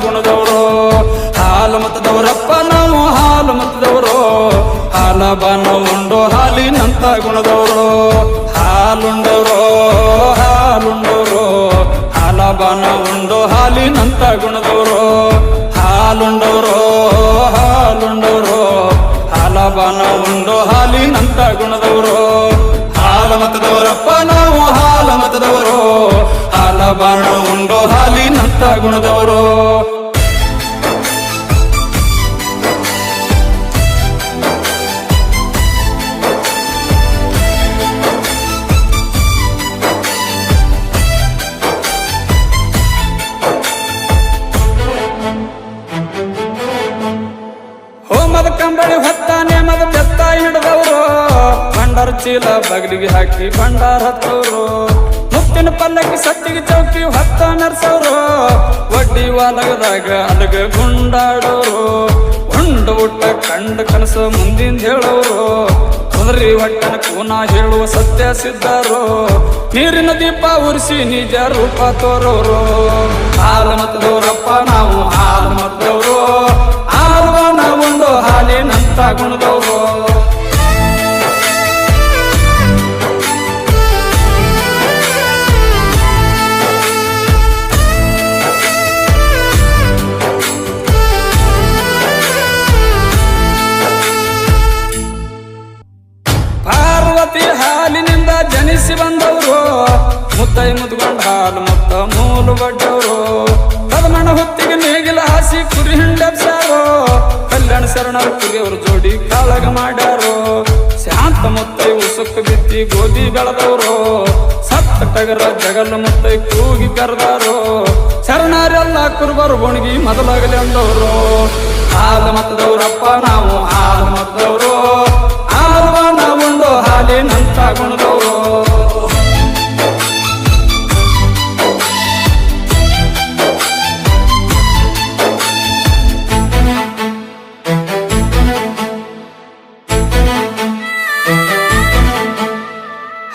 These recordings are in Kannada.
ಗುಣದವರು. ಹಾಲು ಮತದವರಪ್ಪ ನಾವು ಹಾಲು ಮತದವರು, ಹಾಲಬಾನ ಉಂಡು ಹಾಲಿನಂತ ಗುಣದವರು. ಹಾಲುಂಡವರು ಹಾಲುಂಡವರು, ಹಾಲಬಾನ ಉಂಡು ಹಾಲಿನಂತ ಗುಣದವರು. ಹಾಲುಂಡವರು ಹಾಲುಂಡವರು, ಹಾಲಬಾನ ಉಂಡು ಹಾಲಿನಂತ ಗುಣದವರು. ಹಾಲು ಮತದವರಪ್ಪ ನಾವು ಹಾಲು ಮತದವರು, ಹಾಲಬಾನ ಉಂಡು ಹಾಲಿನಂತ ಗುಣದವರು. ಹೋಮದ ಕಂಬಳಿ ಹೊತ್ತಾನೆ ಮದ ಬೆತ್ತ ಹಿಡಿದವರು, ಭಂಡಾರ ಚೀಲ ಬಗಲಿಗೆ ಹಾಕಿ ಭಂಡಾರ ಹತ್ತವರು. ಮುತ್ತಿನ ಪಲ್ಲಕ್ಕಿ ಸತ್ತಿಗೆ ಚೌಕಿ ಹೊತ್ತ ನರ್ಸವರು, ಒಡ್ಡಿ ವಾಲಗದಾಗ ಅಲಗ ಗುಂಡಾಡೋರು. ಉಂಡು ಊಟ ಕಂಡ ಕನಸು ಮುಂದಿಂದ ಹೇಳೋರು, ಕುದುರಿ ಹೊಟ್ಟನ ಕೂನ ಹೇಳುವ ಸತ್ಯ ಸಿದ್ಧರು. ನೀರಿನ ದೀಪ ಉರಿಸಿ ನಿಜ ರೂಪ ತೋರೋರು. ಹಾಲು ಮತದವರಪ್ಪ ನಾವು ಹಾಲು ಮತದವರು, ಹಾಲುಬಾನ ಉಂಡು ಹಾಲಿನಂತ ಗುಣದವರು. ಪಾರ್ವತಿ ಹಾಲಿನಿಂದ ಜನಿಸಿ ಬಂದವರು, ಮುತ್ತೈ ಮುದ್ಗೊಂಡು ಹಾಲು ಮುತ್ತ ಮೂಲು ಬಡ್ಡವರು. ಪದಮಣ ಹೊತ್ತಿಗೆ ನೇಗಿಲ ಹಾಸಿ ಕುರಿ ಹಿಂಡಬ್ಸಾರು, ಕಲ್ಯಾಣ ಶರಣರ ಕುರಿಯವರು ಜೋಡಿ ಕಾಳಗ ಮಾಡ್ಯಾರು. ಶಾಂತ ಮುತ್ತೈ ಉಸುಕ್ ಬಿತ್ತಿ ಗೋಧಿ ಬೆಳೆದವರು, ಸತ್ತ ಟಗರ ಜಗಲ್ಲ ಮುತ್ತೈ ಕೂಗಿ ಕರೆದಾರು. ಶರಣರೆಲ್ಲ ಕುರುಬರು ಒಣಗಿ ಮೊದಲಾಗಲಿ ಅಂದವರು. ಹಾಲು ಮತದವರಪ್ಪ ನಾವು ಹಾಲು ಮತದವರು, ಹಾಲುಬಾನ ಉಂಡು ಹಾಲಿನಂತ ಗುಣದವರು.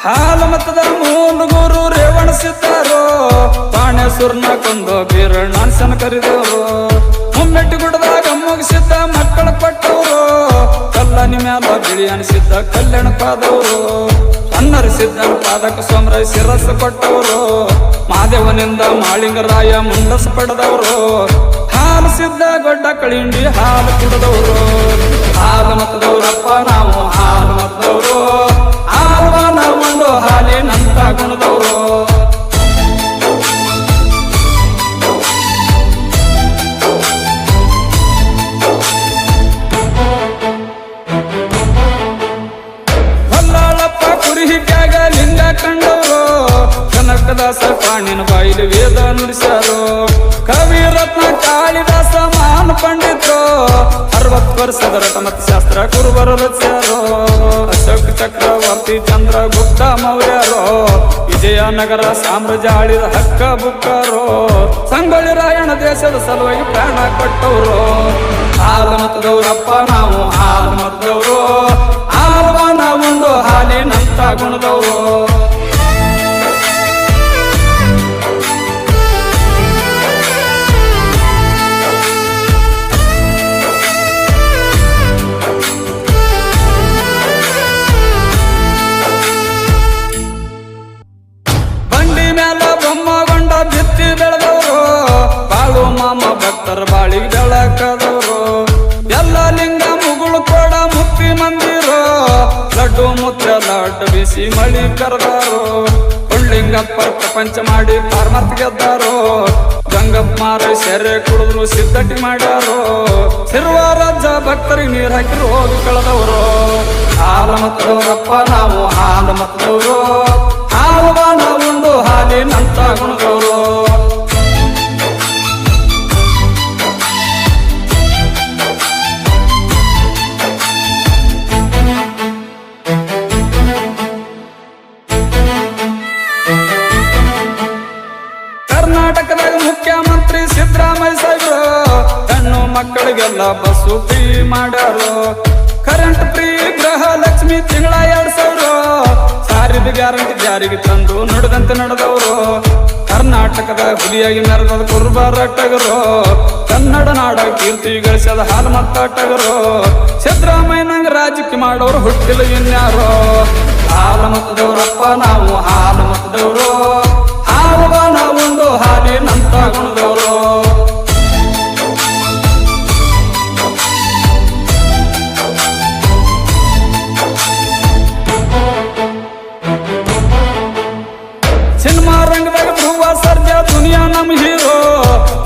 ಹಾಲು ಮತದ ಮೂಲ ಗುರು ರೇವಣ ಸಿದ್ಧರು, ಬಾಣೇಶ್ವರನ ಕೊಂದು ಬೀರಣ್ಣನ ಕರೆದವರು. ಮುಮ್ಮೆಟ್ಟಿ ಗುಡ್ಡದಾಗ ಮುಗಿಸಿದ್ದ ಮಕ್ಕಳ ಕೊಟ್ಟವರು, ಕಲ್ಲನಿ ಮ್ಯಾಲ ಬಿಳಿ ಅನಿಸಿದ್ದ ಕಲ್ಯಾಣ ಪಾದವರು. ಅನ್ನರಿಸಿದ್ದನ ಪಾದಕ ಸೋಮರಾಯ ಶಿರಸ್ಸು ಕೊಟ್ಟವರು, ಮಾದೇವನಿಂದ ಮಾಳಿಂಗರಾಯ ಮುಂಡಸ ಪಡೆದವರು. ಹಾಲು ಸಿದ್ಧ ಗೊಡ್ಡ ಕಳಿಂಡಿ ಹಾಲು ಕುಡಿದವರು. ಹಾಲು ಮತದವರಪ್ಪ ನಾವು ಹಾಲು ಮತದವರು, ಹಾಲುಬಾನ ಉಂಡು ಹಾಲಿನಂತ ಗುಣದವರು. ಹೊಲ್ಲಾಳಪ್ಪ ಕುರಿಹಿಟ್ಯಾಗ ಲಿಂಗ ಕಂಡವರು, ಕನಕದಾಸ ಪಾಣಿನ ಬಾಯಿಲಿ ವೇದ ನುಡಿಸ್ಯಾರು. ಕವಿ ರತ್ನ ಕಾಳಿದಾಸ ಮಹಾನ್ ಪಂಡಿತರು, 60 ವರ್ಷದ ರಟಮತ ಶಾಸ್ತ್ರ ಕುರುಬರು ರಚಿಸ್ಯಾರು. ಅಶೋಕ ಚಕ್ರವರ್ತಿ ಚಂದ್ರಗುಪ್ತ ಮೌರ್ಯರು, ವಿಜಯನಗರ ಸಾಮ್ರಾಜ್ಯ ಆಳಿದ ಹಕ್ಕ ಬುಕ್ಕರು. ಸಂಗೊಳ್ಳಿ ರಾಯಣ್ಣ ದೇಶದ ಸಲುವಾಗಿ ಪ್ರಾಣ ಕೊಟ್ಟವರು. ಹಾಲು ಮತದವರಪ್ಪ ನಾವು ಹಾಲು ಮತದವರು, ಹಾಲುಬಾನ ಉಂಡು ಹಾಲಿನಂತ ಗುಣದವರು. ಬೊಮ್ಮಗೊಂಡ ಬಿತ್ತಿ ಬೆಳೆದವರು, ಬಾಳು ಮಾಮ ಭಕ್ತರ ಬಾಳಿಗೆ ಬೆಳಕದವರು. ಎಲ್ಲ ಲಿಂಗ ಮುಗುಳು ಕೊಡ ಮುಕ್ತಿ ಮಂದಿರು, ಲಡ್ಡು ಮುತ್ರ ಲಾಡ್ ಬಿಸಿ ಮಳಿ ಕರೆದಾರು. ಲಿಂಗಪ್ಪ ಪ್ರಪಂಚ ಮಾಡಿ ಪಾರ್ಮರ್ತ್ ಗೆದ್ದಾರು. ಗಂಗಪ್ಪ ಮಾರ ಸೆರೆ ಕುಡಿದ್ರು ಸಿದ್ಧಟಿ ಮಾಡ್ಯಾರು. ಸಿರುವ ರಾಜ್ಯ ಭಕ್ತರಿಗೆ ನೀರು ಹಾಕಿ ಹೋಗಿ ಕಳೆದವರು. ಹಾಲು ಮತದವರಪ್ಪ ನಾವು ಹಾಲು ಮತದವರು, ಹಾಲುಬಾನ ಉಂಡು ಹಾಲಿನಂತ ಗುಣದವರು. ಕರ್ನಾಟಕದಾಗ ಮುಖ್ಯಮಂತ್ರಿ ಸಿದ್ದರಾಮಯ್ಯ ಸಾಹೇಬ್ರು ಹೆಣ್ಣು ಮಕ್ಕಳಿಗೆಲ್ಲ ಬಸ್ಸು ಫ್ರೀ ಮಾಡ್ಯಾರು. ಕರೆಂಟ್ ಫ್ರೀ, ಗೃಹ ಲಕ್ಷ್ಮಿ ತಿಂಗಳ 2000 ಸಾರಿಗೆ ಗ್ಯಾರಂಟಿ ಜಾರಿಗೆ ತಂದು ನುಡಿದಂತೆ ನಡೆದವರು. ಕರ್ನಾಟಕ ನಾಟಕದ ಹುಲಿಯಾಗಿ ಮೆರೆದ ಕುರ್ಬಾರ ಟಗರು ಕನ್ನಡ ನಾಡ ಕೀರ್ತಿ ಗಳಿಸದ ಹಾಲು ಮತ್ತ ಟಗರು ಸಿದ್ದರಾಮಯ್ಯನಂಗ ರಾಜಕೀಯ ಮಾಡೋರು ಹುಟ್ಟಿಲ್ಲ ಇನ್ಯಾರೋ ಹಾಲು ಮತದವರಪ್ಪ ನಾವು ಹಾಲು ಮತದವರು ಹಾಲು ನಾವೊಂದು ಹಾಲಿನಂತ ಗುಣದವರು ಸಿನಿಮಾ ರಂಗದಾಗ ಧ್ರುವ ಸರ್ಜಾ ದುನಿಯಾ ನಮ್ ಹೀರೋ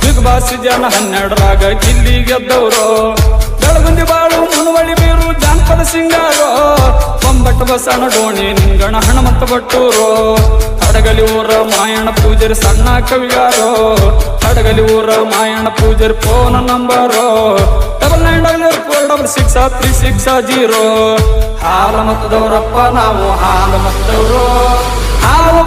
ಬಿಗ್ ಬಾಸ್ ಜನ 12ರಾಗ ಗಿಲ್ಲಿ ಗೆದ್ದವರು ಬೆಳಗುಂದಿ ಬಾಳು ಮುನವಳ್ಳಿ ಬೀರು ಜಾನಪದ ಸಿಂಗಾರೋ ಬೊಂಬಟ್ಟು ಬಸಣ ಡೋಣಿ ನಿಂಗಣ ಹಣಮಂತ ಭಟ್ಟೂರು ಹಡಗಲಿ ಊರ ಮಾಯಣ ಪೂಜಾರಿ ಸಣ್ಣ ಕವಿಗಾರೋ ಹಡಗಲಿ ಊರ ಮಾಯಣ ಪೂಜಾರಿ ಫೋನ್ ನಂಬರು 9944663660 ಹಾಲು ಮತದವರಪ್ಪ ನಾವು ಹಾಲು ಮತದವರು ಹಾಲು